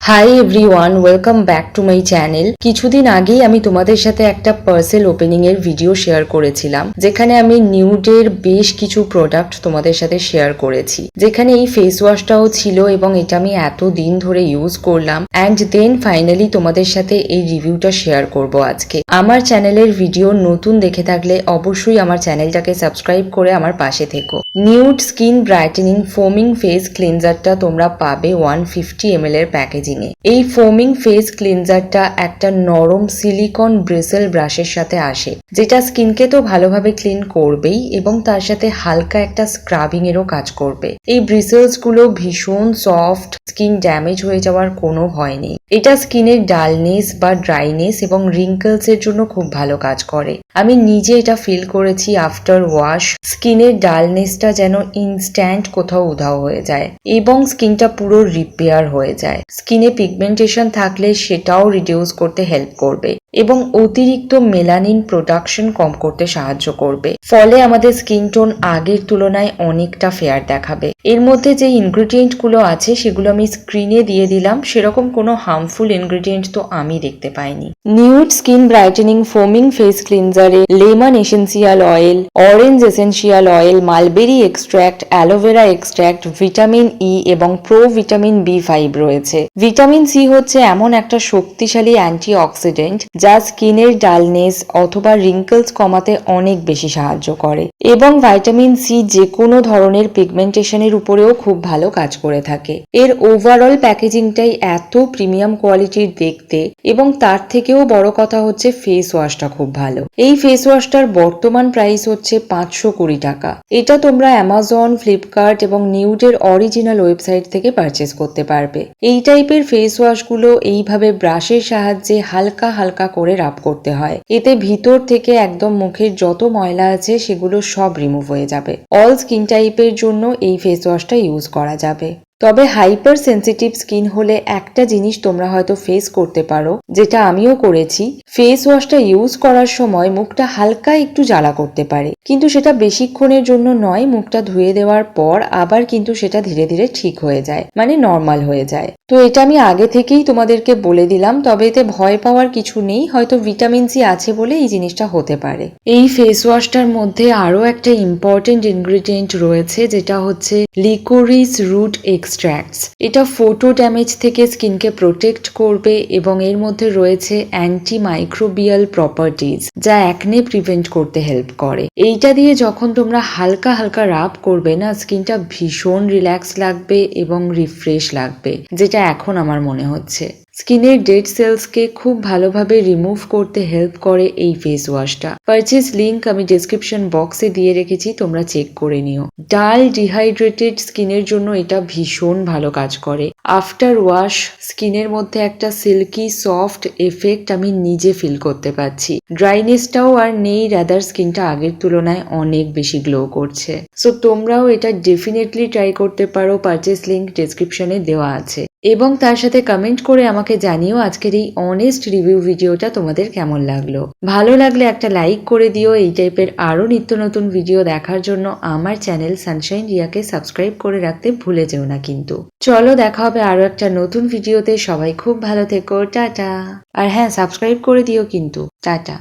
Hi everyone, welcome back to my channel. কিছুদিন আগেই আমি তোমাদের সাথে একটা পার্সেল ওপেনিং এর ভিডিও শেয়ার করেছিলাম, যেখানে আমি নিউডের বেশ কিছু প্রোডাক্ট তোমাদের সাথে শেয়ার করেছি, যেখানে এই ফেস ওয়াশটাও ছিল এবং এটা আমি এত দিন ধরে ইউজ করলাম। অ্যান্ড দেন ফাইনালি তোমাদের সাথে এই রিভিউটা শেয়ার করব আজকে। আমার চ্যানেলের ভিডিও নতুন দেখে থাকলে অবশ্যই আমার চ্যানেলটাকে সাবস্ক্রাইব করে আমার পাশে থেকো। Nude skin brightening foaming face ক্লিনজারটা তোমরা পাবে 150 ml এর প্যাকেজিং। এই ফোমিং ফেস ক্লিনজারটা একটা নরম সিলিকন ব্রিসেল ব্রাশের সাথে আসে, যেটা স্কিনকে তো ভালোভাবে ক্লিন করবেই এবং তার সাথে হালকা একটা স্ক্রাবিং এরও কাজ করবে। এই ব্রিসেলস গুলো ভীষণ সফট, স্কিন ড্যামেজ হয়ে যাওয়ার কোনো ভয় নেই। এটা স্কিনের ডালনেস বা ড্রাইনেস এবং রিঙ্কলস এর জন্য খুব ভালো কাজ করে। আমি নিজে এটা ফিল করেছি আফটার ওয়াশ। স্কিনের ডালনেসটা যেন ইনস্ট্যান্ট কোথাও উধাও হয়ে যায় এবং স্কিনটা পুরো রিপেয়ার হয়ে যায়। স্কিনে পিগমেন্টেশন থাকলে সেটাও রিডিউস করতে হেল্প করবে এবং অতিরিক্ত মেলানিন প্রোডাকশন কম করতে সাহায্য করবে। ফলে আমাদের স্কিন টোন আগের তুলনায় অনেকটা ফেয়ার দেখাবে। এর মধ্যে যে ইনগ্রিডিয়েন্ট গুলো আছে সেগুলো আমি স্ক্রিনে দিয়ে দিলাম। সেরকম কোনো হার্মফুল ইনগ্রিডিয়েন্ট তো আমি দেখতে পাইনি। Nude skin brightening foaming face ক্লিনজারে lemon essential oil, orange essential oil, mulberry extract, aloe vera extract, vitamin E এবং প্রো ভিটামিন B5 রয়েছে। ভিটামিন সি হচ্ছে এমন একটা শক্তিশালী অ্যান্টি অক্সিডেন্ট যা স্কিনের ডালনেস অথবা রিঙ্কলস কমাতে অনেক বেশি সাহায্য করে এবং ভাইটামিন সি যে কোনো ধরনের পিগমেন্টেশনের উপরেও খুব ভালো কাজ করে থাকে। এর ওভারঅল প্যাকেজিংটাই এত প্রিমিয়াম কোয়ালিটির দেখতে এবং তার থেকেও বড় কথা হচ্ছে ফেস ওয়াশটা খুব ভালো। এই ফেস ওয়াশটার বর্তমান প্রাইস হচ্ছে 520 টাকা। এটা তোমরা অ্যামাজন, ফ্লিপকার্ট এবং নিউডের অরিজিনাল ওয়েবসাইট থেকে পারচেস করতে পারবে। এই টাইপের ফেস ওয়াশগুলো এইভাবে ব্রাশের সাহায্যে হালকা হালকা করে রাব করতে হয়। এতে ভিতর থেকে একদম মুখের যত ময়লা আছে সেগুলো সব রিমুভ হয়ে যাবে। অল স্কিন টাইপের জন্য এই ফেস ওয়াশটা ইউজ করা যাবে। তবে হাইপার সেন্সিটিভ স্কিন হলে একটা জিনিস তোমরা হয়তো ফেস করতে পারো, যেটা আমিও করেছি। ফেস ওয়াশটা ইউজ করার সময় মুখটা হালকা একটু জ্বালা করতে পারে, কিন্তু সেটা বেশিক্ষণের জন্য নয়। মুখটা ধুয়ে দেওয়ার পর আবার কিন্তু সেটা ধীরে ধীরে ঠিক হয়ে যায়, মানে নর্মাল হয়ে যায়। তো এটা আমি আগে থেকেই তোমাদেরকে বলে দিলাম। তবে এতে ভয় পাওয়ার কিছু নেই, হয়তো ভিটামিন সি আছে বলে এই জিনিসটা হতে পারে। এই ফেস ওয়াশটার মধ্যে আরো একটা ইম্পর্টেন্ট ইনগ্রিডিয়েন্ট রয়েছে, যেটা হচ্ছে লিকোরিস রুট এক্সট্র্যাক্টস। এটা ফোটো ড্যামেজ থেকে স্কিনকে প্রোটেক্ট করবে এবং এর মধ্যে রয়েছে অ্যান্টি মাইক্রোবিয়াল প্রপার্টিজ, যা অ্যাকনে প্রিভেন্ট করতে হেল্প করে। এইটা দিয়ে যখন তোমরা হালকা হালকা রাব করবে না, স্কিনটা ভীষণ রিল্যাক্স লাগবে এবং রিফ্রেশ লাগবে, যেটা এখন আমার মনে হচ্ছে। স্কিনের ডেড সেলসকে খুব ভালোভাবে রিমুভ করতে হেল্প করে এই ফেস ওয়াশটা। পারচেজ লিংক আমি ডেসক্রিপশন বক্সে দিয়ে রেখেছি, তোমরা চেক করে নিও। ডাল ডিহাইড্রেটেড স্কিনের জন্য এটা ভীষণ ভালো কাজ করে। আফটার ওয়াশ স্কিনের মধ্যে একটা সিল্কি সফট এফেক্ট আমি নিজে ফিল করতে পারছি। ড্রাইনেসটাও আর নেই, রাদার স্কিনটা আগের তুলনায় অনেক বেশি গ্লো করছে। সো তোমরাও এটা ডেফিনেটলি ট্রাই করতে পারো। পারচেজ লিংক ডেসক্রিপশনে দেওয়া আছে। এবং তার সাথে কমেন্ট করে আমাকে জানিও আজকের এই অনেস্ট রিভিউ ভিডিওটা তোমাদের কেমন লাগলো। ভালো লাগলে একটা লাইক করে দিও। এই টাইপের আরো নিত্য নতুন ভিডিও দেখার জন্য আমার চ্যানেল সানশাইন রিয়াকে সাবস্ক্রাইব করে রাখতে ভুলে যেও না কিন্তু। চলো, দেখা হবে আরো একটা নতুন ভিডিওতে। সবাই খুব ভালো থেকো, টাটা। আর হ্যাঁ, সাবস্ক্রাইব করে দিও কিন্তু। টাটা।